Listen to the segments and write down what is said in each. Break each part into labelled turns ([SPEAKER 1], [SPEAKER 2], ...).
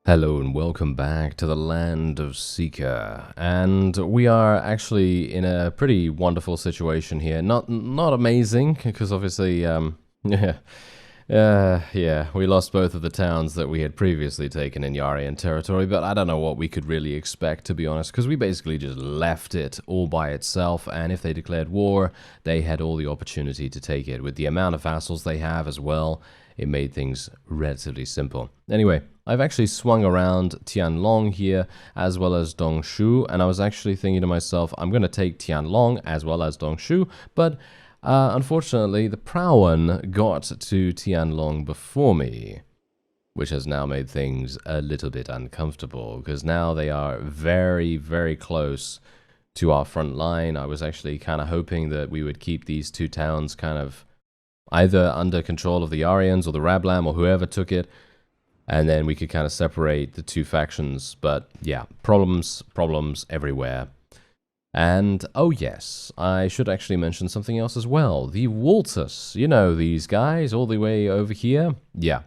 [SPEAKER 1] Hello and welcome back to the land of SIKA, and we are actually in a pretty wonderful situation here. Not amazing, because obviously, yeah, we lost both of the towns that we had previously taken in Yarian territory, but I don't know what we could really expect, to be honest, because we basically just left it all by itself, and if they declared war, they had all the opportunity to take it. With the amount of vassals they have as well, it made things relatively simple. Anyway, I've actually swung around Tianlong here, as well as Dongshu, and I was actually thinking to myself, I'm going to take Tianlong as well as Dongshu, but unfortunately, the Prauen got to Tianlong before me, which has now made things a little bit uncomfortable, because now they are very, very close to our front line. I was actually kind of hoping that we would keep these two towns kind of either under control of the Aryans or the Rablam or whoever took it, and then we could kind of separate the two factions. But yeah, problems everywhere. And oh yes, I should actually mention something else as well. The Waltus, you know these guys all the way over here? Yeah,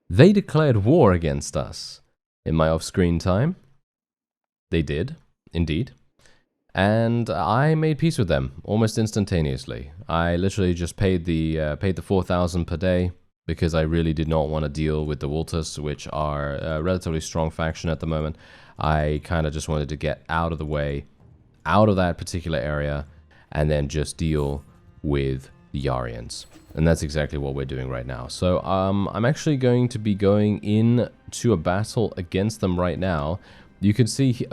[SPEAKER 1] they declared war against us in my off-screen time. They did, indeed. And I made peace with them almost instantaneously. I literally just paid the 4,000 per day because I really did not want to deal with the Waltus, which are a relatively strong faction at the moment. I kind of just wanted to get out of the way, out of that particular area, and then just deal with the Yarians. And that's exactly what we're doing right now. So I'm actually going to be going in to a battle against them right now. You can see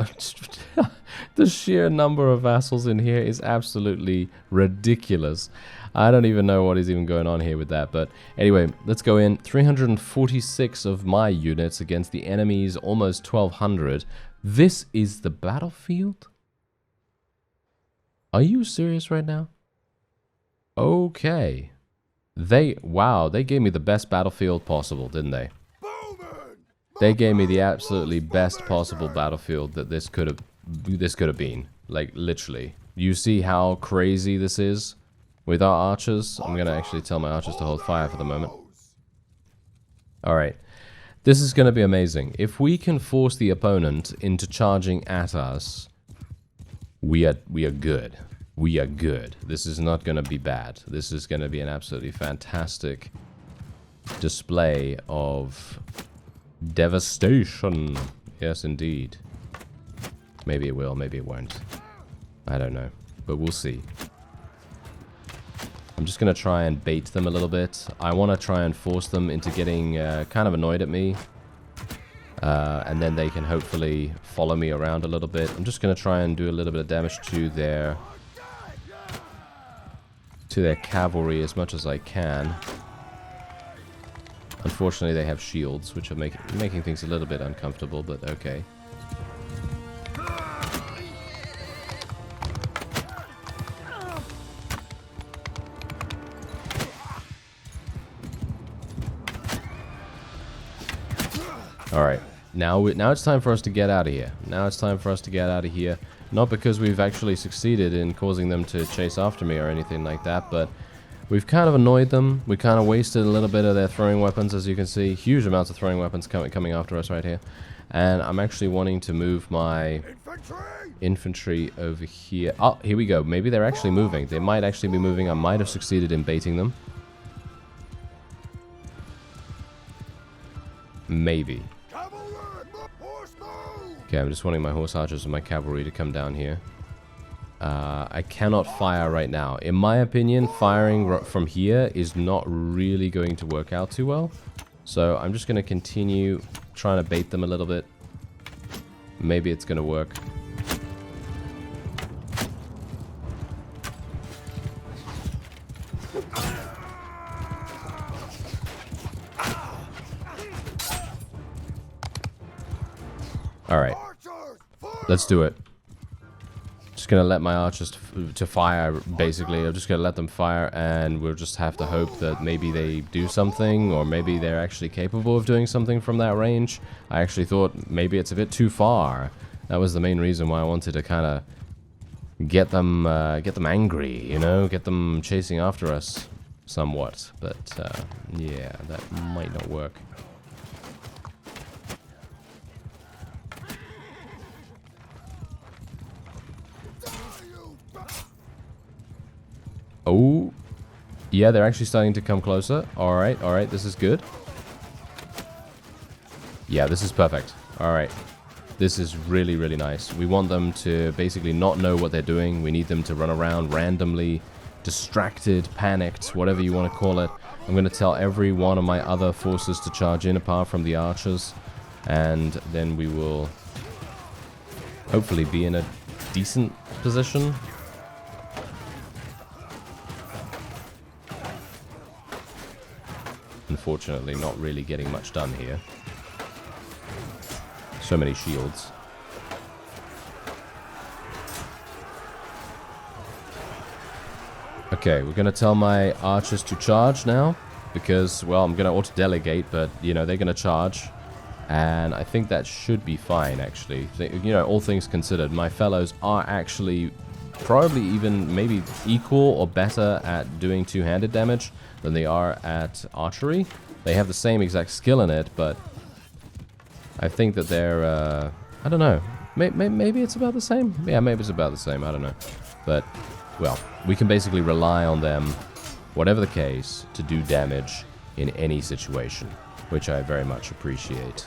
[SPEAKER 1] the sheer number of vassals in here is absolutely ridiculous. I don't even know what is even going on here with that. But anyway, let's go in. 346 of my units against the enemy's almost 1,200. This is the battlefield? Are you serious right now? Okay. Wow, they gave me the best battlefield possible, didn't they? They gave me the absolutely best possible battlefield that this could have been. Like, literally. You see how crazy this is with our archers? I'm going to actually tell my archers to hold fire for the moment. Alright. This is going to be amazing. If we can force the opponent into charging at us, we are good. We are good. This is not going to be bad. This is going to be an absolutely fantastic display of devastation. Yes, indeed. Maybe it will, maybe it won't. I don't know, but we'll see. I'm just going to try and bait them a little bit. I want to try and force them into getting kind of annoyed at me. And then they can hopefully follow me around a little bit. I'm just going to try and do a little bit of damage to their cavalry as much as I can. Unfortunately, they have shields, which are making things a little bit uncomfortable, but okay. Alright, now it's time for us to get out of here. Now it's time for us to get out of here. Not because we've actually succeeded in causing them to chase after me or anything like that, but we've kind of annoyed them. We kind of wasted a little bit of their throwing weapons, as you can see. Huge amounts of throwing weapons coming after us right here. And I'm actually wanting to move my infantry over here. Oh, here we go. Maybe they're actually moving. They might actually be moving. I might have succeeded in baiting them. Maybe. Okay, I'm just wanting my horse archers and my cavalry to come down here. I cannot fire right now. In my opinion, firing from here is not really going to work out too well. So I'm just going to continue trying to bait them a little bit. Maybe it's going to work. Alright. Let's do it. Just gonna let my archers to fire, basically. I'm just gonna let them fire, and we'll just have to hope that maybe they do something, or maybe they're actually capable of doing something from that range. I actually thought maybe it's a bit too far. That was the main reason why I wanted to kind of get them angry, you know, get them chasing after us somewhat. But yeah, that might not work. Oh, yeah, they're actually starting to come closer. All right, this is good. Yeah, this is perfect. All right. This is really, really nice. We want them to basically not know what they're doing. We need them to run around randomly, distracted, panicked, whatever you want to call it. I'm going to tell every one of my other forces to charge in apart from the archers. And then we will hopefully be in a decent position. Unfortunately, not really getting much done here. So many shields. Okay, we're going to tell my archers to charge now. Because, well, I'm going to auto-delegate, but, you know, they're going to charge. And I think that should be fine, actually. You know, all things considered, my fellows are actually probably even maybe equal or better at doing two-handed damage than they are at archery. They have the same exact skill in it, but I think that they're, I don't know. Maybe it's about the same? Yeah, maybe it's about the same. I don't know. But, well, we can basically rely on them, whatever the case, to do damage in any situation, which I very much appreciate.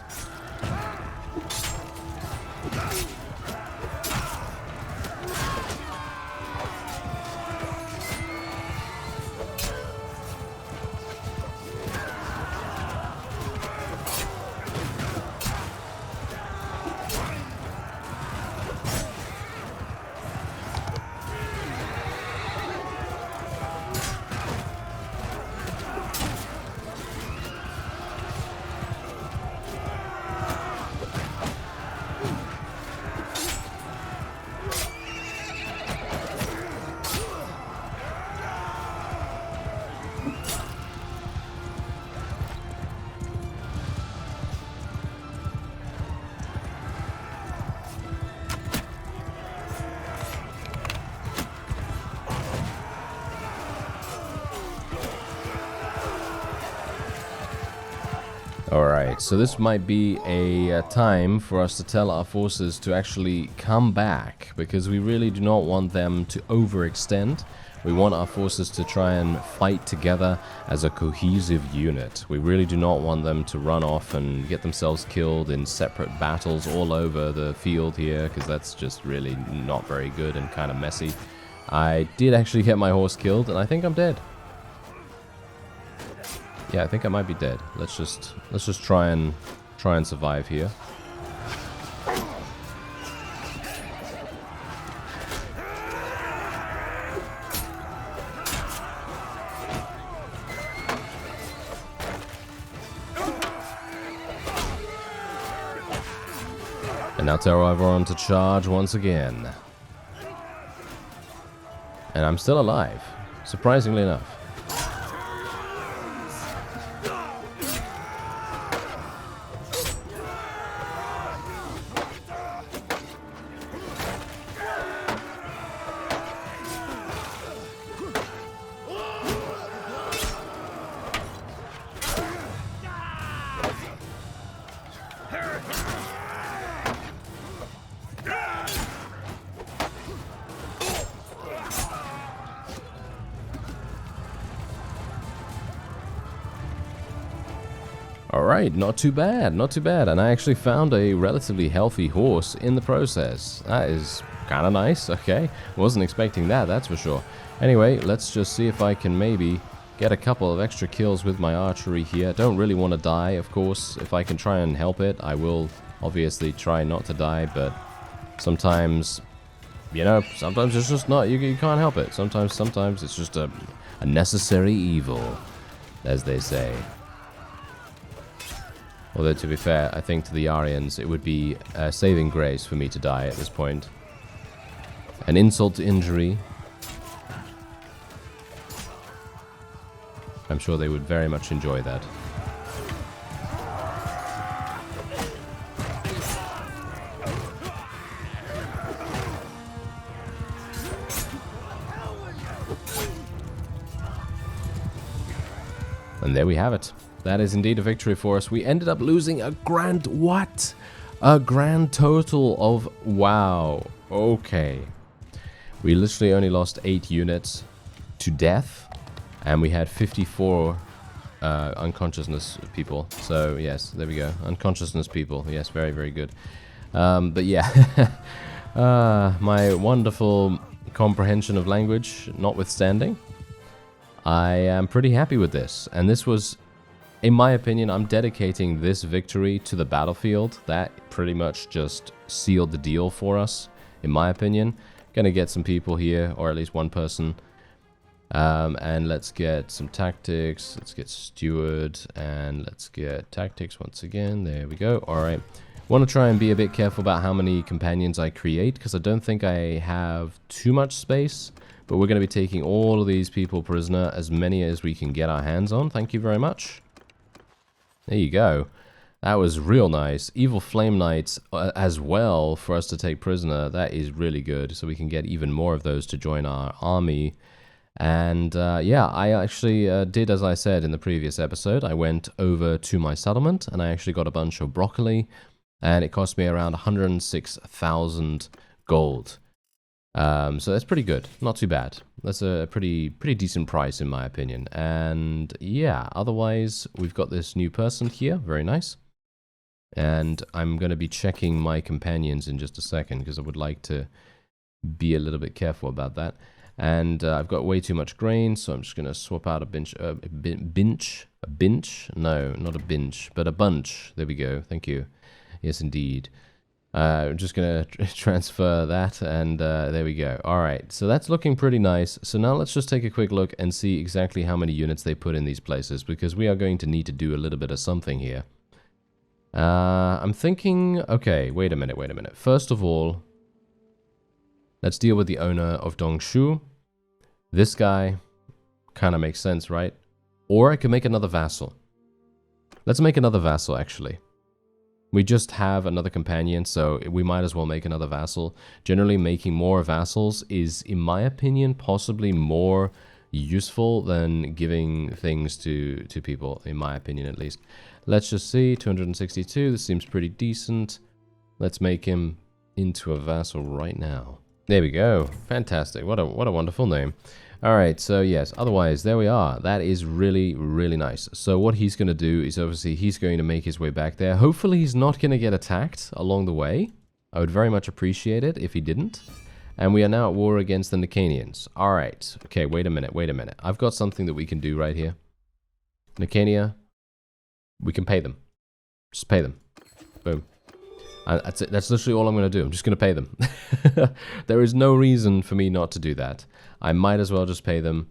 [SPEAKER 1] Alright, so this might be a time for us to tell our forces to actually come back, because we really do not want them to overextend. We want our forces to try and fight together as a cohesive unit. We really do not want them to run off and get themselves killed in separate battles all over the field here, because that's just really not very good and kind of messy. I did actually get my horse killed, and I think I'm dead. Yeah, I think I might be dead. Let's just try and survive here. And now tell everyone to charge once again. And I'm still alive, surprisingly enough. Alright, not too bad, not too bad. And I actually found a relatively healthy horse in the process. That is kind of nice, okay. Wasn't expecting that, that's for sure. Anyway, let's just see if I can maybe get a couple of extra kills with my archery here. Don't really want to die, of course. If I can try and help it, I will obviously try not to die, but sometimes, you know, sometimes it's just not, you can't help it. Sometimes it's just a necessary evil, as they say. Although, to be fair, I think to the Aryans, it would be a saving grace for me to die at this point. An insult to injury. I'm sure they would very much enjoy that. And there we have it. That is indeed a victory for us. We ended up losing a grand... what? A grand total of... wow. Okay. We literally only lost 8 units. to death, and we had 54 unconsciousness people. So yes, there we go, unconsciousness people. Yes, very, very good. But yeah, my wonderful comprehension of language notwithstanding, I am pretty happy with this. And this was, in my opinion, I'm dedicating this victory to the battlefield. That pretty much just sealed the deal for us, in my opinion. Gonna get some people here, or at least one person. And let's get some tactics. Let's get steward, and let's get tactics once again. There we go. Alright. Want to try and be a bit careful about how many companions I create, because I don't think I have too much space. But we're going to be taking all of these people prisoner, as many as we can get our hands on. Thank you very much. There you go. That was real nice. Evil Flame Knights as well for us to take prisoner. That is really good. So we can get even more of those to join our army. And yeah, I actually did as I said in the previous episode. I went over to my settlement and I actually got a bunch of broccoli. And it cost me around 106,000 gold. So that's pretty good. Not too bad. That's a pretty decent price in my opinion. And yeah, otherwise we've got this new person here. Very nice. And I'm going to be checking my companions in just a second because I would like to be a little bit careful about that. And I've got way too much grain, so I'm just going to swap out a bench. A bench? No, not a bench, but a bunch. There we go. Thank you. Yes, indeed. I'm just going to transfer that, and there we go. All right, so that's looking pretty nice. So now let's just take a quick look and see exactly how many units they put in these places, because we are going to need to do a little bit of something here. I'm thinking, okay, wait a minute. First of all, let's deal with the owner of Dongshu. This guy kind of makes sense, right? Or I could make another vassal. Let's make another vassal, actually. We just have another companion, so we might as well make another vassal. Generally, making more vassals is, in my opinion, possibly more useful than giving things to people, in my opinion at least. Let's just see, 262, this seems pretty decent. Let's make him into a vassal right now. There we go, fantastic, what a wonderful name. Alright, so yes, otherwise, there we are. That is really, really nice. So what he's going to do is obviously he's going to make his way back there. Hopefully he's not going to get attacked along the way. I would very much appreciate it if he didn't. And we are now at war against the Nicanians. Alright, okay, wait a minute. I've got something that we can do right here. Nicania, we can pay them. Just pay them. Boom. That's it. That's literally all I'm going to do. I'm just going to pay them. There is no reason for me not to do that. I might as well just pay them,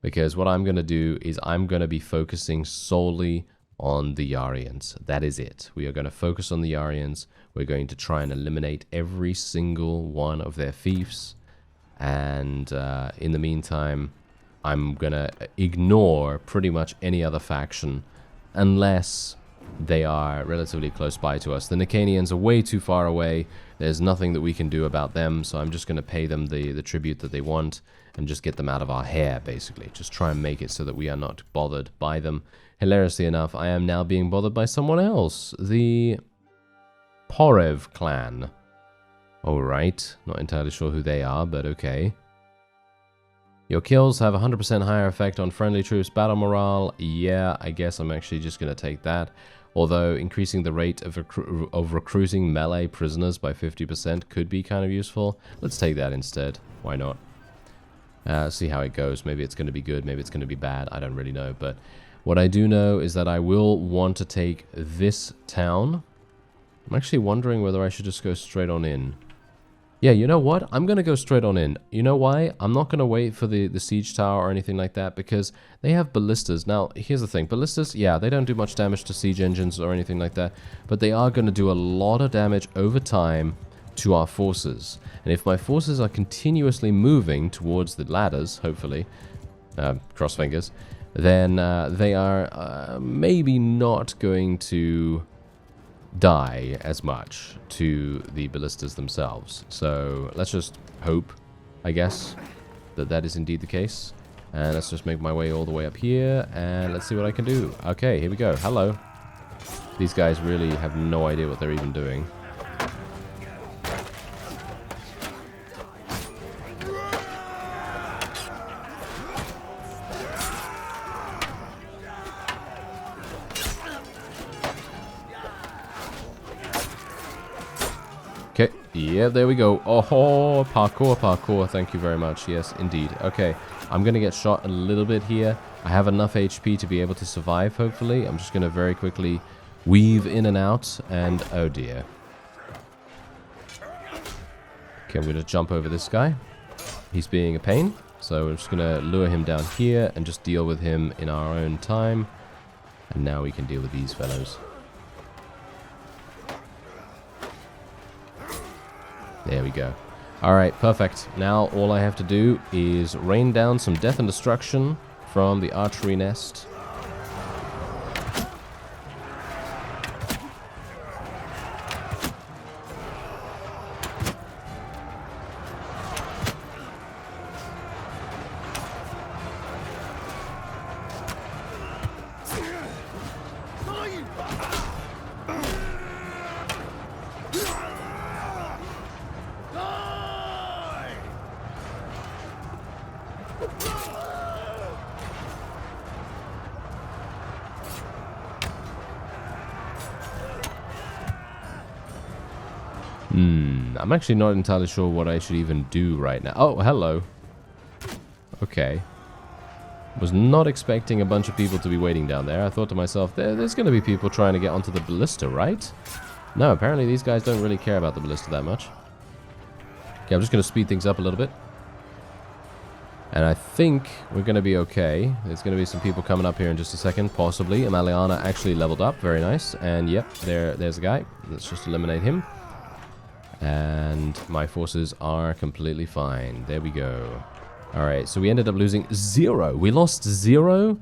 [SPEAKER 1] because what I'm going to do is I'm going to be focusing solely on the Yarians. That is it. We are going to focus on the Yarians. We're going to try and eliminate every single one of their fiefs. And in the meantime, I'm going to ignore pretty much any other faction unless they are relatively close by to us. The Nicanians are way too far away. There's nothing that we can do about them, so I'm just going to pay them the tribute that they want and just get them out of our hair, basically. Just try and make it so that we are not bothered by them. Hilariously enough, I am now being bothered by someone else. The Porev clan. Alright, not entirely sure who they are, but okay. Your kills have 100% higher effect on friendly troops' battle morale. Yeah, I guess I'm actually just going to take that. Although increasing the rate of recruiting melee prisoners by 50% could be kind of useful. Let's take that instead. Why not? See how it goes. Maybe it's going to be good, maybe it's going to be bad. I don't really know. But what I do know is that I will want to take this town. I'm actually wondering whether I should just go straight on in. Yeah, you know what? I'm going to go straight on in. You know why? I'm not going to wait for the siege tower or anything like that, because they have ballistas. Now, here's the thing. Ballistas, yeah, they don't do much damage to siege engines or anything like that, but they are going to do a lot of damage over time to our forces. And if my forces are continuously moving towards the ladders, hopefully, cross fingers, then they are maybe not going to die as much to the ballistas themselves. So let's just hope, I guess, that that is indeed the case. And let's just make my way all the way up here, and let's see what I can do. Okay, here we go. Hello. These guys really have no idea what they're even doing. Okay, yeah, there we go. Oh, parkour, parkour. Thank you very much. Yes, indeed. Okay, I'm going to get shot a little bit here. I have enough HP to be able to survive, hopefully. I'm just going to very quickly weave in and out, and oh dear. Okay, I'm going to jump over this guy. He's being a pain, so we're just going to lure him down here and just deal with him in our own time. And now we can deal with these fellows. There we go. Alright, perfect. Now all I have to do is rain down some death and destruction from the archery nest. I'm actually not entirely sure what I should even do right now. Oh, hello. Okay. Was not expecting a bunch of people to be waiting down there. I thought to myself, there's going to be people trying to get onto the ballista, right? No, apparently these guys don't really care about the ballista that much. Okay, I'm just going to speed things up a little bit. And I think we're going to be okay. There's going to be some people coming up here in just a second, possibly. Amaliana actually leveled up. Very nice. And yep, there's a guy. Let's just eliminate him. And my forces are completely fine. There we go. Alright, so we ended up losing 0. We lost 0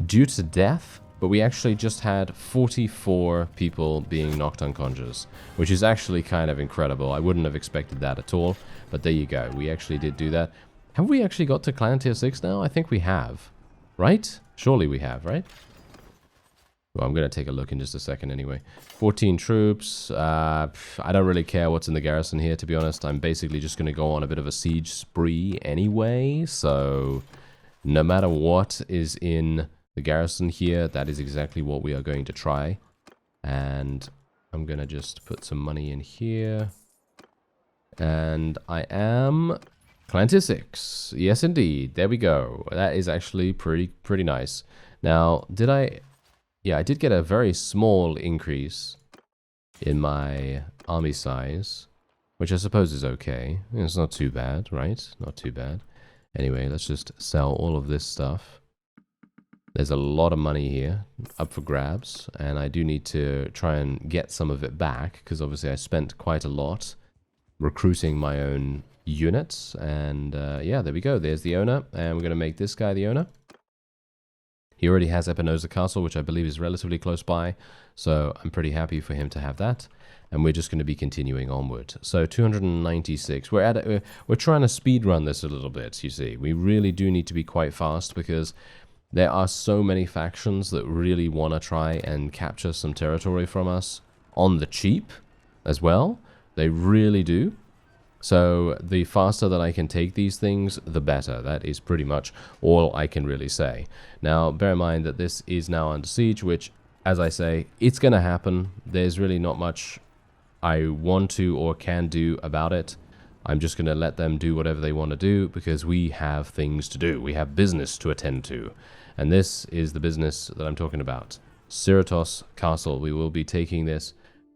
[SPEAKER 1] due to death, but we actually just had 44 people being knocked unconscious, which is actually kind of incredible. I wouldn't have expected that at all, but there you go. We actually did do that. Have we actually got to Clan Tier 6 now? I think we have. Right? Surely we have, right? Well, I'm going to take a look in just a second anyway. 14 troops. I don't really care what's in the garrison here, to be honest. I'm basically just going to go on a bit of a siege spree anyway. So, no matter what is in the garrison here, that is exactly what we are going to try. And I'm going to just put some money in here. And I am Clan Tier 6. Yes, indeed. There we go. That is actually pretty nice. Now, did I... Yeah, I did get a very small increase in my army size, which I suppose is okay. It's not too bad, right? Not too bad. Anyway, let's just sell all of this stuff. There's a lot of money here up for grabs, and I do need to try and get some of it back, because obviously I spent quite a lot recruiting my own units. And yeah, there we go. There's the owner, and we're going to make this guy the owner. He already has Epinosa Castle, which I believe is relatively close by, so I'm pretty happy for him to have that. And we're just going to be continuing onward. So 296. We're trying to speed run this a little bit. You see, we really do need to be quite fast because there are so many factions that really want to try and capture some territory from us on the cheap as well. They really do. So the faster that I can take these things, the better. That is pretty much all I can really say. Now, bear in mind that this is now under siege, which, as I say, it's going to happen. There's really not much I want to or can do about it. I'm just going to let them do whatever they want to do because we have things to do. We have business to attend to. And this is the business that I'm talking about. Cerritos Castle. We will be taking this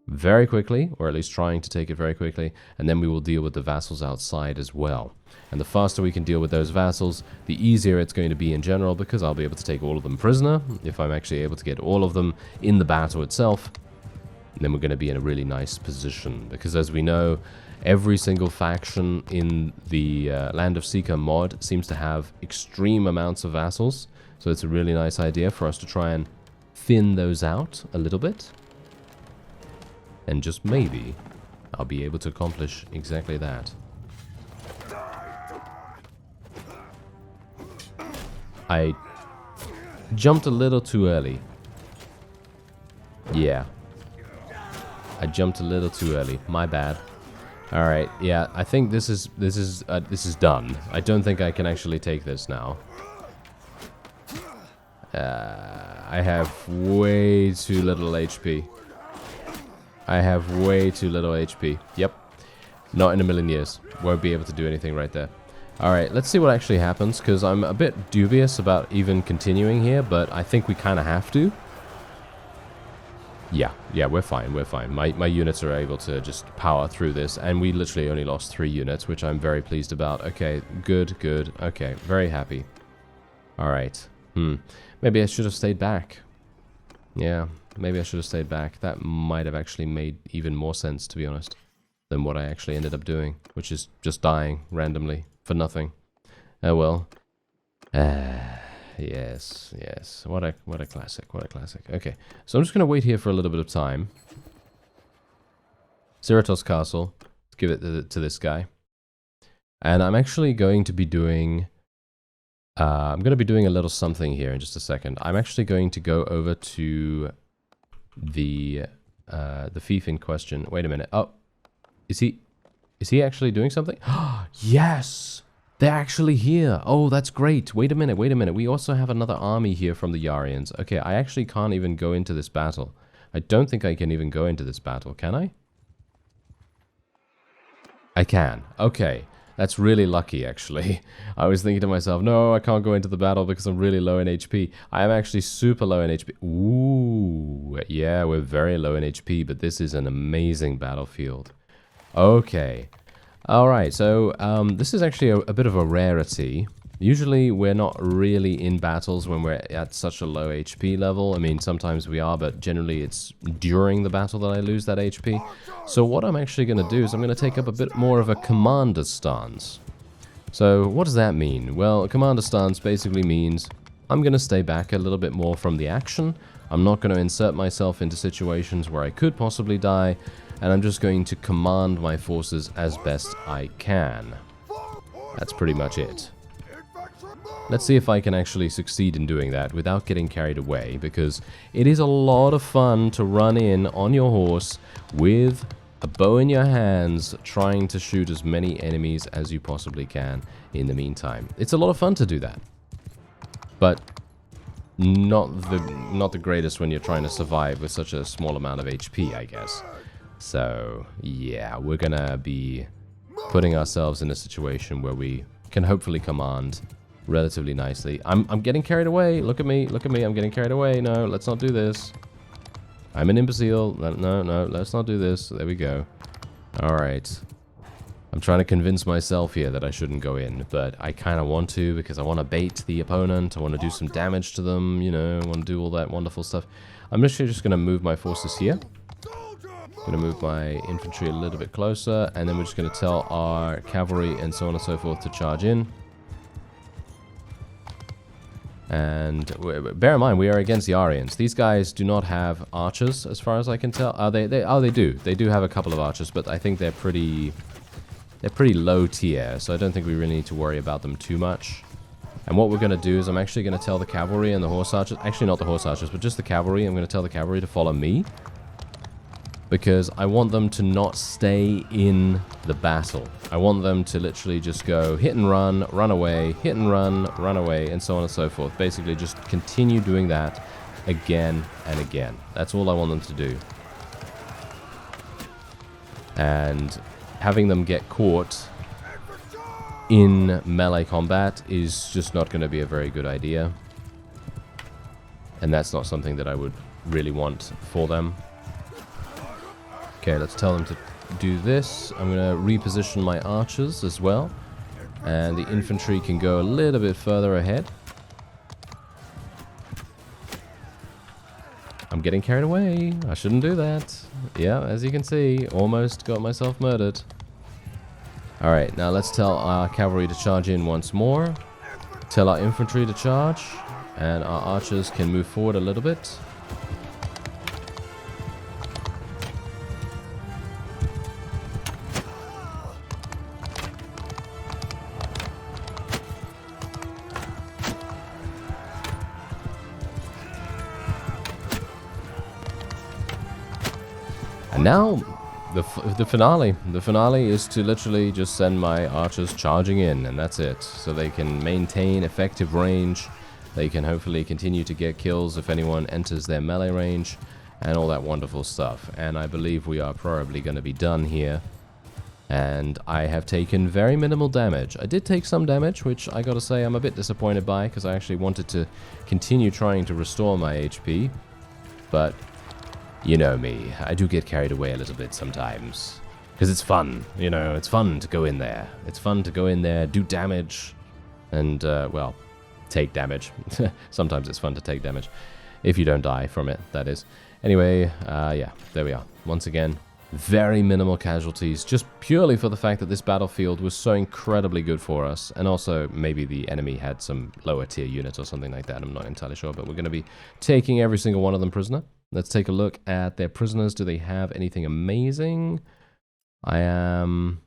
[SPEAKER 1] very quickly, or at least trying to take it very quickly, and then we will deal with the vassals outside as well. And the faster we can deal with those vassals, the easier it's going to be in general, because I'll be able to take all of them prisoner, if I'm actually able to get all of them in the battle itself. And then we're going to be in a really nice position, because as we know, every single faction in the Land of SIKA mod seems to have extreme amounts of vassals, so it's a really nice idea for us to try and thin those out a little bit. And just maybe, I'll be able to accomplish exactly that. I jumped a little too early. Yeah. I jumped a little too early. My bad. Alright, yeah, I think this is done. I don't think I can actually take this now. I have way too little HP. I have way too little HP. Yep. Not in a million years. Won't be able to do anything right there. Alright, let's see what actually happens, because I'm a bit dubious about even continuing here, but I think we kind of have to. Yeah, we're fine, we're fine. My units are able to just power through this, and we literally only lost 3 units, which I'm very pleased about. Okay, good, good. Okay, very happy. Alright. Maybe I should have stayed back. Yeah, maybe I should have stayed back. That might have actually made even more sense, to be honest, than what I actually ended up doing, which is just dying randomly for nothing. Oh well. Yes. What a classic, what a classic. Okay, so I'm just gonna wait here for a little bit of time. Cerato's Castle. Let's give it to this guy. And I'm actually going to be doing... I'm going to be doing a little something here in just a second. I'm actually going to go over to the fief in question. Wait a minute. Oh, is he actually doing something? Yes! They're actually here. Oh, that's great. Wait a minute, wait a minute. We also have another army here from the Yarians. Okay, I actually can't even go into this battle. I don't think I can even go into this battle, can I? I can. Okay. That's really lucky, actually. I was thinking to myself, no, I can't go into the battle because I'm really low in HP. I am actually super low in HP. Ooh, yeah, we're very low in HP, but this is an amazing battlefield. Okay. Alright, so this is actually a bit of a rarity. Usually, we're not really in battles when we're at such a low HP level. I mean, sometimes we are, but generally it's during the battle that I lose that HP. So what I'm actually going to do is I'm going to take up a bit more of a commander stance. So what does that mean? Well, a commander stance basically means I'm going to stay back a little bit more from the action. I'm not going to insert myself into situations where I could possibly die, and I'm just going to command my forces as best I can. That's pretty much it. Let's see if I can actually succeed in doing that without getting carried away, because it is a lot of fun to run in on your horse with a bow in your hands, trying to shoot as many enemies as you possibly can in the meantime. It's a lot of fun to do that, but not the greatest when you're trying to survive with such a small amount of HP, I guess. So, yeah, we're gonna be putting ourselves in a situation where we can hopefully command relatively nicely. I'm getting carried away. Look at me, I'm getting carried away. No, let's not do this. I'm an imbecile. No, let's not do this. There we go. Alright. I'm trying to convince myself here that I shouldn't go in, but I kind of want to because I want to bait the opponent. I want to do some damage to them, you know, I want to do all that wonderful stuff. I'm literally just going to move my forces here. I'm going to move my infantry a little bit closer, and then we're just going to tell our cavalry and so on and so forth to charge in. And bear in mind, we are against the Aryans. These guys do not have archers, as far as I can tell. They do. They do have a couple of archers, but I think they're pretty low tier, so I don't think we really need to worry about them too much. And what we're going to do is I'm actually going to tell the cavalry and the horse archers, actually not the horse archers, but just the cavalry. I'm going to tell the cavalry to follow me, because I want them to not stay in the battle. I want them to literally just go hit and run, run away, hit and run away, and so on and so forth. Basically, just continue doing that again and again. That's all I want them to do. And having them get caught in melee combat is just not going to be a very good idea. And that's not something that I would really want for them. Okay, let's tell them to do this. I'm going to reposition my archers as well. And the infantry can go a little bit further ahead. I'm getting carried away. I shouldn't do that. Yeah, as you can see, almost got myself murdered. Alright, now let's tell our cavalry to charge in once more. Tell our infantry to charge. And our archers can move forward a little bit. And now, the finale. The finale is to literally just send my archers charging in, and that's it. So they can maintain effective range. They can hopefully continue to get kills if anyone enters their melee range, and all that wonderful stuff. And I believe we are probably going to be done here And I have taken very minimal damage. I did take some damage, which I gotta say I'm a bit disappointed by, because I actually wanted to continue trying to restore my HP. But, you know me, I do get carried away a little bit sometimes. Because it's fun, you know, it's fun to go in there. It's fun to go in there, do damage, and, well, take damage. Sometimes it's fun to take damage. If you don't die from it, that is. Anyway, yeah, there we are. Once again, very minimal casualties, just purely for the fact that this battlefield was so incredibly good for us. And also, maybe the enemy had some lower tier units or something like that. I'm not entirely sure, but we're going to be taking every single one of them prisoner. Let's take a look at their prisoners. Do they have anything amazing? I am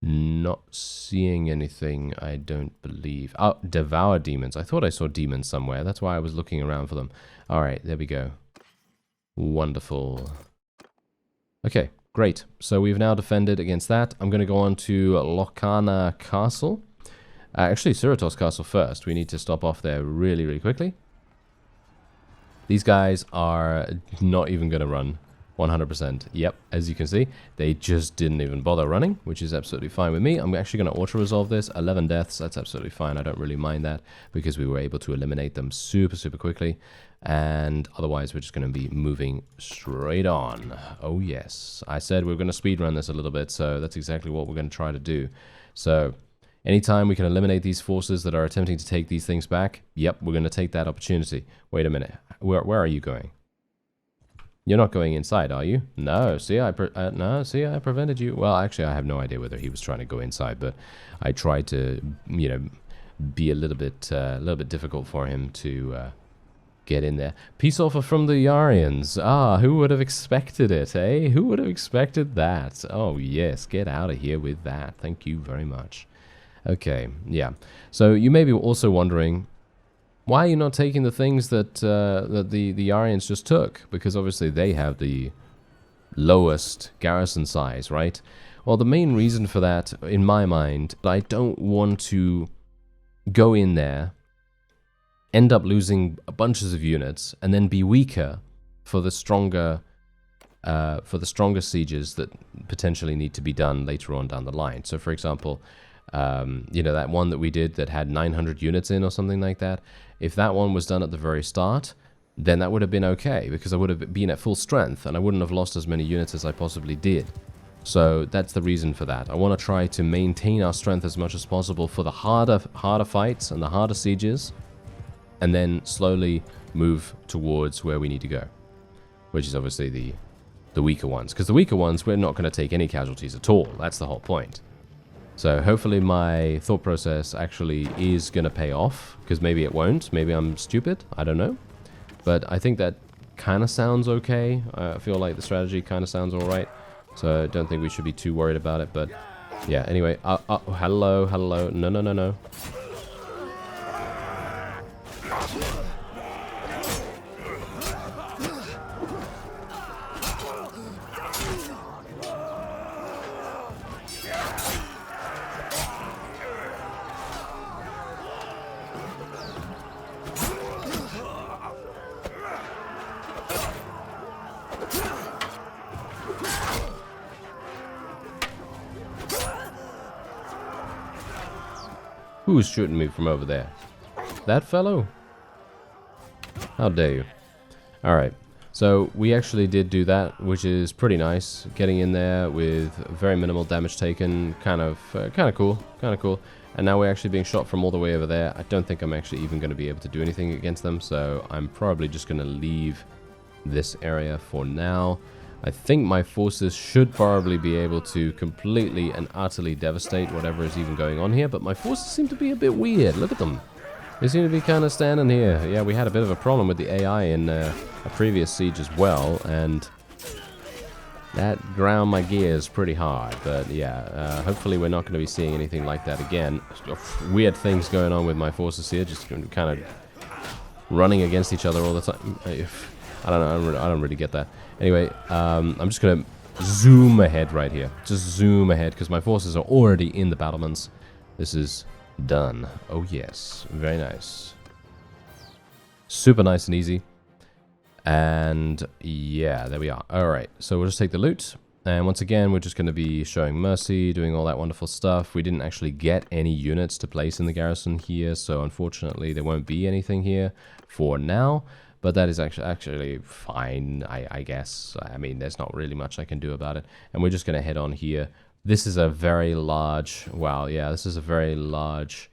[SPEAKER 1] not seeing anything, I don't believe. Oh, devour demons. I thought I saw demons somewhere. That's why I was looking around for them. All right, there we go. Wonderful. Okay, great. So we've now defended against that. I'm going to go on to LOMOCA Castle. Actually, Cerritos Castle first. We need to stop off there really, really quickly. These guys are not even going to run. 100%. Yep, as you can see, they just didn't even bother running, which is absolutely fine with me. I'm actually going to auto-resolve this. 11 deaths, that's absolutely fine. I don't really mind that because we were able to eliminate them super, super quickly. And otherwise, we're just going to be moving straight on. Oh, yes. I said we were going to speedrun this a little bit, so that's exactly what we're going to try to do. So, anytime we can eliminate these forces that are attempting to take these things back, yep, we're going to take that opportunity. Wait a minute. Where are you going? You're not going inside, are you? No, see, I prevented you. Well, actually, I have no idea whether he was trying to go inside, but I tried to, you know, be a little bit difficult for him to get in there. Peace offer from the Yarians. Ah, who would have expected it, eh? Who would have expected that? Oh, yes, get out of here with that. Thank you very much. Okay, yeah. So you may be also wondering, why are you not taking the things that that the Aryans just took? Because obviously they have the lowest garrison size, right? Well, the main reason for that, in my mind, I don't want to go in there, end up losing bunches of units, and then be weaker for the stronger sieges that potentially need to be done later on down the line. So, for example, you know, that one that we did that had 900 units in or something like that, if that one was done at the very start, then that would have been okay, because I would have been at full strength and I wouldn't have lost as many units as I possibly did. So that's the reason for that. I want to try to maintain our strength as much as possible for the harder fights and the harder sieges, and then slowly move towards where we need to go, which is obviously the weaker ones. Because the weaker ones, we're not going to take any casualties at all. That's the whole point. So hopefully my thought process actually is going to pay off, because maybe it won't. Maybe I'm stupid. I don't know. But I think that kind of sounds okay. I feel like the strategy kind of sounds all right. So I don't think we should be too worried about it. But yeah, anyway. Hello. No. Who's shooting me from over there? That fellow? How dare you? Alright, so we actually did do that, which is pretty nice. Getting in there with very minimal damage taken, kind of cool. And now we're actually being shot from all the way over there. I don't think I'm actually even going to be able to do anything against them, so I'm probably just going to leave this area for now. I think my forces should probably be able to completely and utterly devastate whatever is even going on here, but my forces seem to be a bit weird. Look at them. They seem to be kind of standing here. Yeah, we had a bit of a problem with the AI in a previous siege as well, and that ground my gears pretty hard. But yeah, hopefully we're not going to be seeing anything like that again. Weird things going on with my forces here, just kind of running against each other all the time. I don't really get that. Anyway, I'm just going to zoom ahead right here. Just zoom ahead, because my forces are already in the battlements. This is done. Oh, yes. Very nice. Super nice and easy. And, yeah, there we are. Alright, so we'll just take the loot. And once again, we're just going to be showing mercy, doing all that wonderful stuff. We didn't actually get any units to place in the garrison here, so unfortunately there won't be anything here for now. But that is actually fine, I guess. I mean, there's not really much I can do about it. And we're just going to head on here. This is a very large... Wow, yeah, this is a very large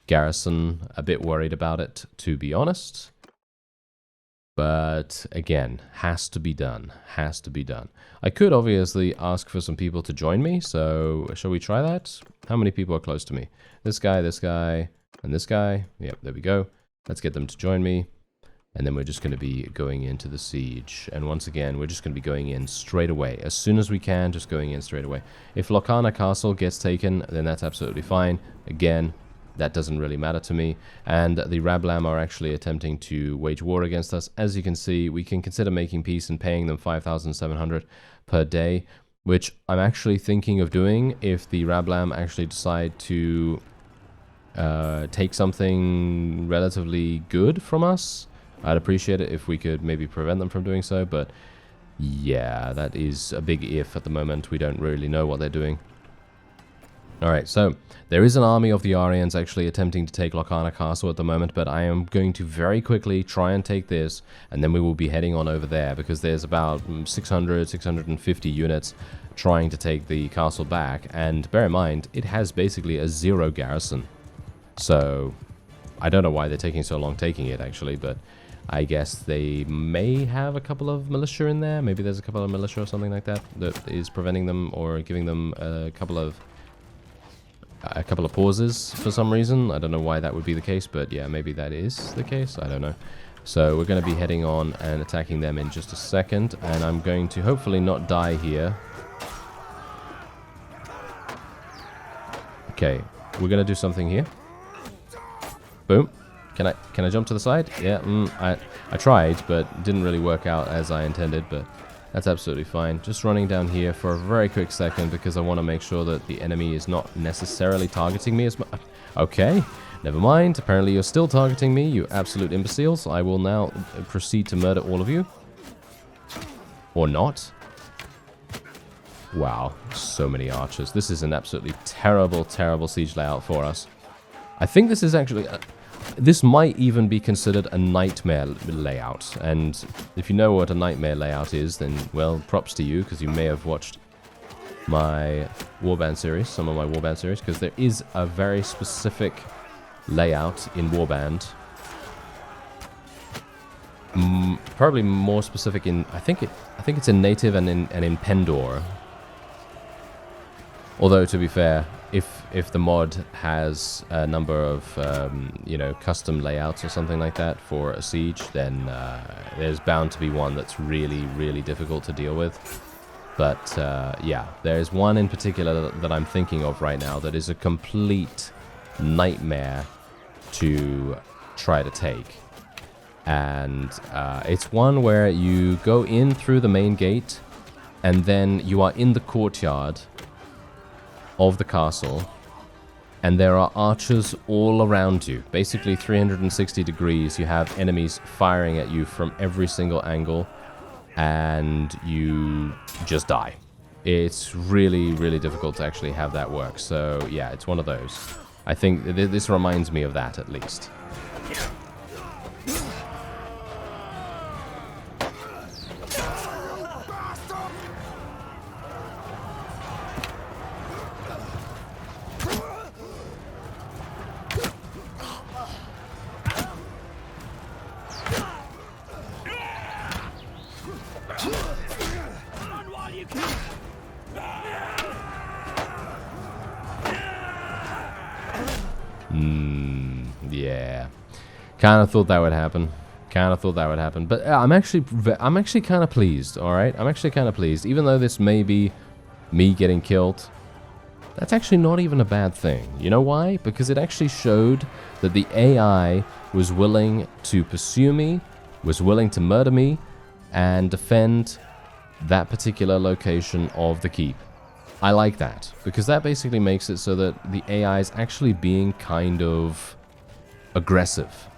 [SPEAKER 1] garrison. A bit worried about it, to be honest. But again, has to be done. Has to be done. I could obviously ask for some people to join me, so shall we try that? How many people are close to me? This guy, and this guy. Yep, there we go. Let's get them to join me. And then we're just going to be going into the siege. And once again, we're just going to be going in straight away. As soon as we can, just going in straight away. If LOMOCA Castle gets taken, then that's absolutely fine. Again, that doesn't really matter to me. And the Rablam are actually attempting to wage war against us. As you can see, we can consider making peace and paying them 5,700 per day, which I'm actually thinking of doing if the Rablam actually decide to take something relatively good from us. I'd appreciate it if we could maybe prevent them from doing so, but yeah, that is a big if at the moment. We don't really know what they're doing. Alright, so there is an army of the Aryans actually attempting to take LOMOCA Castle at the moment, but I am going to very quickly try and take this, and then we will be heading on over there, because there's about 650 units trying to take the castle back, and bear in mind, it has basically a 0 garrison. So, I don't know why they're taking so long taking it, actually, but I guess they may have a couple of militia in there. Maybe there's a couple of militia or something like that that is preventing them or giving them a couple of pauses for some reason. I don't know why that would be the case, but yeah, maybe that is the case. I don't know. So we're going to be heading on and attacking them in just a second, and I'm going to hopefully not die here. Okay, we're going to do something here. Boom. Can I jump to the side? Yeah, I tried, but didn't really work out as I intended, but that's absolutely fine. Just running down here for a very quick second because I want to make sure that the enemy is not necessarily targeting me as much. Okay, never mind. Apparently you're still targeting me, you absolute imbeciles. I will now proceed to murder all of you. Or not. Wow, so many archers. This is an absolutely terrible, terrible siege layout for us. I think this is actually... this might even be considered a nightmare layout, and if you know what a nightmare layout is, then, well, props to you, because you may have watched my Warband series, some of my Warband series, because there is a very specific layout in Warband. Probably more specific in, I think it's in Native and in Pendor. Although, to be fair, if the mod has a number of, you know, custom layouts or something like that for a siege, then there's bound to be one that's really, really difficult to deal with. But, yeah, there's one in particular that I'm thinking of right now that is a complete nightmare to try to take. And it's one where you go in through the main gate, and then you are in the courtyard of the castle, and there are archers all around you. Basically 360 degrees, you have enemies firing at you from every single angle, and you just die. It's really, really difficult to actually have that work. So yeah, it's one of those. I think this reminds me of that, at least. Yeah, kind of thought that would happen. But I'm actually kind of pleased. All right, I'm actually kind of pleased, even though this may be me getting killed. That's actually not even a bad thing. You know why? Because it actually showed that the AI was willing to pursue me, was willing to murder me, and defend that particular location of the keep. I like that, because that basically makes it so that the AI is actually being kind of aggressive.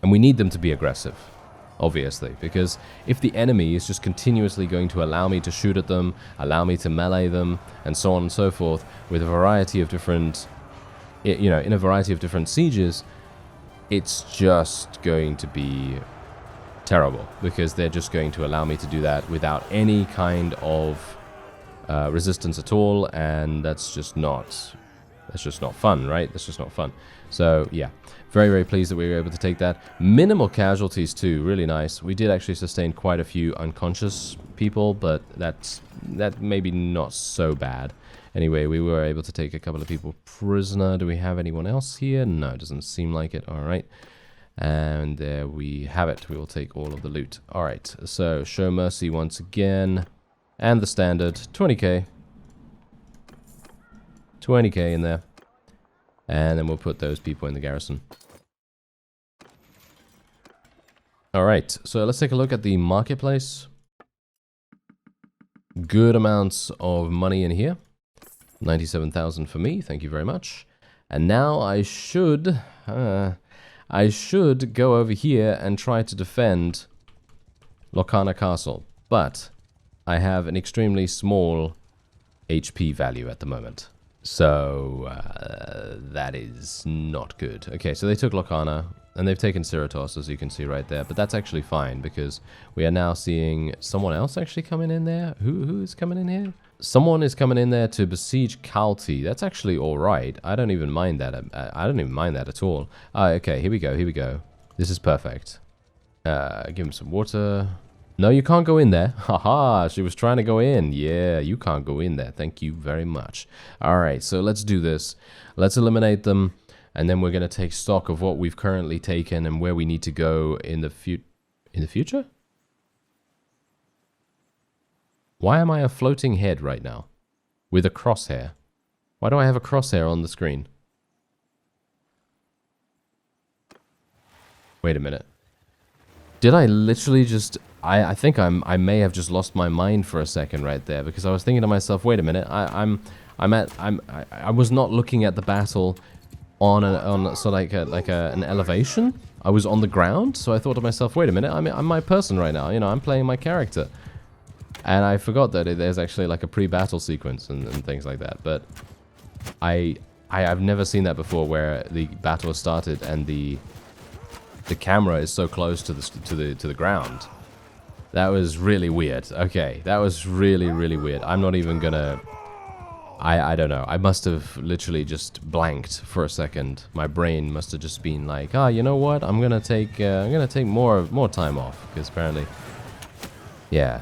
[SPEAKER 1] And we need them to be aggressive. obviously, because if the enemy is just continuously going to allow me to shoot at them, allow me to melee them, and so on and so forth, with a variety of different, you know, in a variety of different sieges, it's just going to be terrible, because they're just going to allow me to do that without any kind of resistance at all, and that's just not fun, right? That's just not fun. So yeah, very, very pleased that we were able to take that. Minimal casualties too, really nice. We did actually sustain quite a few unconscious people, but that maybe not so bad. Anyway, we were able to take a couple of people prisoner. Do we have anyone else here? No, it doesn't seem like it. All right. And there we have it. We will take all of the loot. All right, so show mercy once again. And the standard, 20k. 20k in there. And then we'll put those people in the garrison. Alright, so let's take a look at the marketplace. Good amounts of money in here. 97,000 for me, thank you very much. And now I should go over here and try to defend LOMOCA Castle. But I have an extremely small HP value at the moment. So, that is not good. Okay, so they took LOMOCA, and they've taken Cerritos, as you can see right there. But that's actually fine, because we are now seeing someone else actually coming in there. Who is coming in here? Someone is coming in there to besiege Kalti. That's actually alright. I don't even mind that. I don't even mind that at all. Okay, here we go, here we go. This is perfect. Give him some water. No, you can't go in there. Haha, she was trying to go in. Yeah, you can't go in there. Thank you very much. Alright, so let's do this. Let's eliminate them, and then we're going to take stock of what we've currently taken and where we need to go in the future? Why am I a floating head right now? With a crosshair. Why do I have a crosshair on the screen? Wait a minute. Did I literally just... I think I may have just lost my mind for a second right there, because I was thinking to myself, wait a minute, I was not looking at the battle on an elevation. I was on the ground, so I thought to myself, wait a minute, I'm my person right now, you know, I'm playing my character. And I forgot that there's actually like a pre-battle sequence and things like that. But I've never seen that before, where the battle has started and the camera is so close to the ground. That was really weird. Okay, that was really, really weird. I'm not even gonna... I don't know. I must have literally just blanked for a second. My brain must have just been like, you know what? I'm gonna take more time off, because apparently, yeah.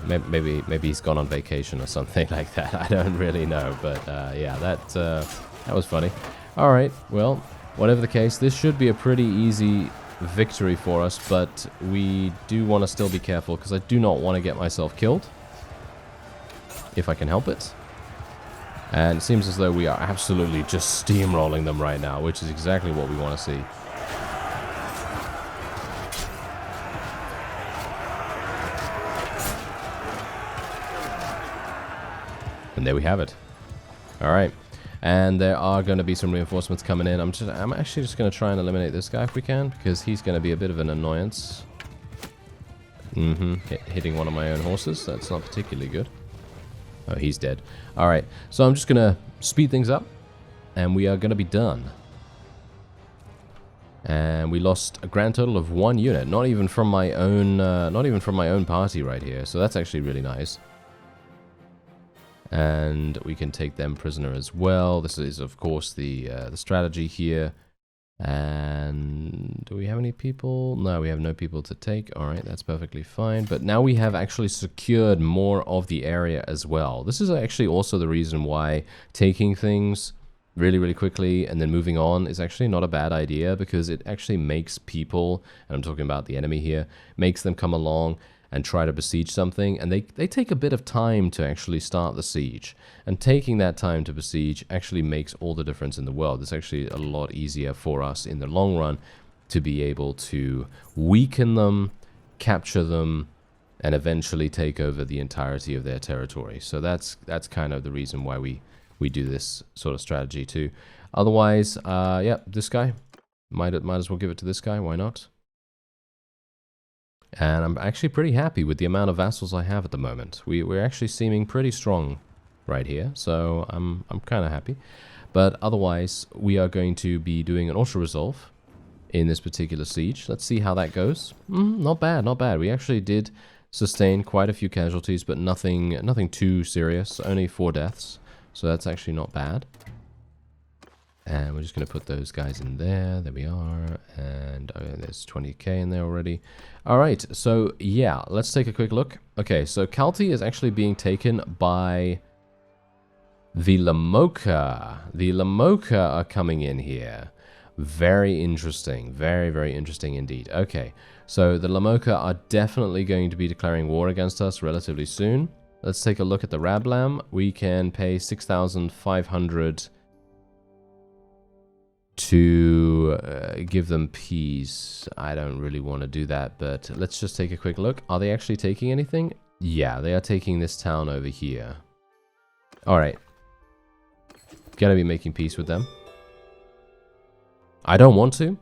[SPEAKER 1] Maybe he's gone on vacation or something like that. I don't really know, but yeah, that was funny. All right, well, whatever the case, this should be a pretty easy victory for us, but we do want to still be careful, because I do not want to get myself killed, if I can help it. And it seems as though we are absolutely just steamrolling them right now, which is exactly what we want to see. And there we have it. Alright. And there are going to be some reinforcements coming in. I'm actually just going to try and eliminate this guy if we can, because he's going to be a bit of an annoyance. Hitting one of my own horses. That's not particularly good. Oh, he's dead. Alright. So I'm just going to speed things up, and we are going to be done. And we lost a grand total of 1 unit. Not even from my own party right here. So that's actually really nice. And we can take them prisoner as well. This is, of course, the strategy here. And do we have any people? No, we have no people to take. All right, that's perfectly fine. But now we have actually secured more of the area as well. This is actually also the reason why taking things really, really quickly and then moving on is actually not a bad idea, because it actually makes people, and I'm talking about the enemy here, makes them come along and try to besiege something, and they take a bit of time to actually start the siege. And taking that time to besiege actually makes all the difference in the world. It's actually a lot easier for us in the long run to be able to weaken them, capture them, and eventually take over the entirety of their territory. So that's kind of the reason why we do this sort of strategy too. Otherwise, yeah, this guy, might as well give it to this guy, why not? And I'm actually pretty happy with the amount of vassals I have at the moment. We're actually seeming pretty strong right here, so I'm kind of happy. But otherwise, we are going to be doing an auto-resolve in this particular siege. Let's see how that goes. Not bad, not bad. We actually did sustain quite a few casualties, but nothing too serious. Only 4 deaths, so that's actually not bad. And we're just going to put those guys in there. There we are. And there's 20k in there already. All right, so yeah, let's take a quick look. Okay, so Kalti is actually being taken by the LOMOCA. The LOMOCA are coming in here. Very interesting. Very, very interesting indeed. Okay, so the LOMOCA are definitely going to be declaring war against us relatively soon. Let's take a look at the Rablam. We can pay 6,500 to give them peace. I don't really want to do that, but let's just take a quick look. Are they actually taking anything? Yeah, they are taking this town over here. Alright. Gonna be making peace with them. I don't want to.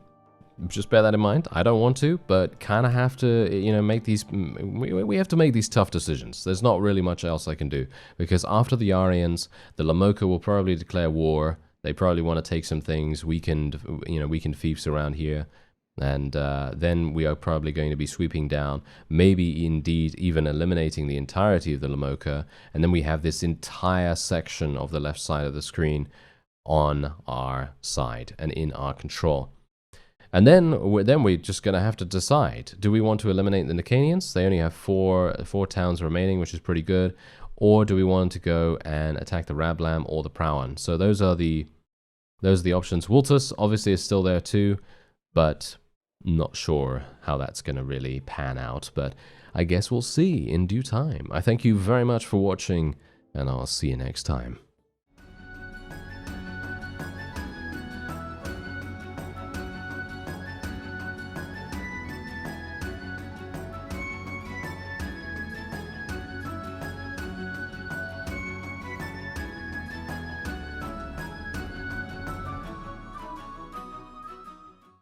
[SPEAKER 1] Just bear that in mind. I don't want to, but kind of have to, you know, make these... We have to make these tough decisions. There's not really much else I can do. Because after the Aryans, the LOMOCA will probably declare war. They probably want to take some things, weakened fiefs around here. And then we are probably going to be sweeping down, maybe indeed even eliminating the entirety of the LOMOCA. And then we have this entire section of the left side of the screen on our side and in our control. And then we're just going to have to decide, do we want to eliminate the Nicanians? They only have four towns remaining, which is pretty good. Or do we want to go and attack the Rablam or the Prawan? So those are the options. Wultus obviously is still there too, but not sure how that's going to really pan out. But I guess we'll see in due time. I thank you very much for watching, and I'll see you next time.